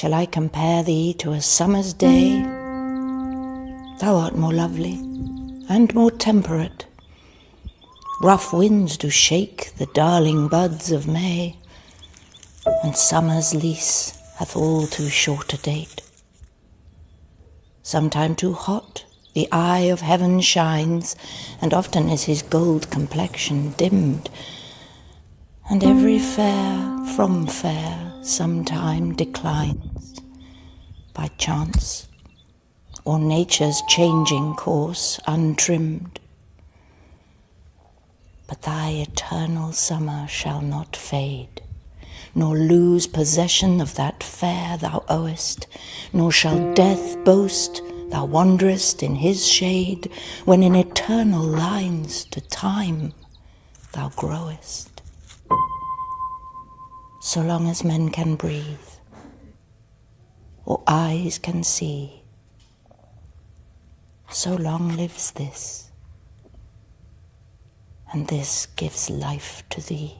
Shall I compare thee to a summer's day? Thou art more lovely and more temperate. Rough winds do shake the darling buds of May, and summer's lease hath all too short a date. Sometime too hot the eye of heaven shines, and often is his gold complexion dimmed, and every fair from fair sometime declines, by chance or nature's changing course untrimmed. But thy eternal summer shall not fade, nor lose possession of that fair thou owest, nor shall death boast thou wanderest in his shade, when in eternal lines to time thou growest. So long as men can breathe, or eyes can see, so long lives this, and this gives life to thee.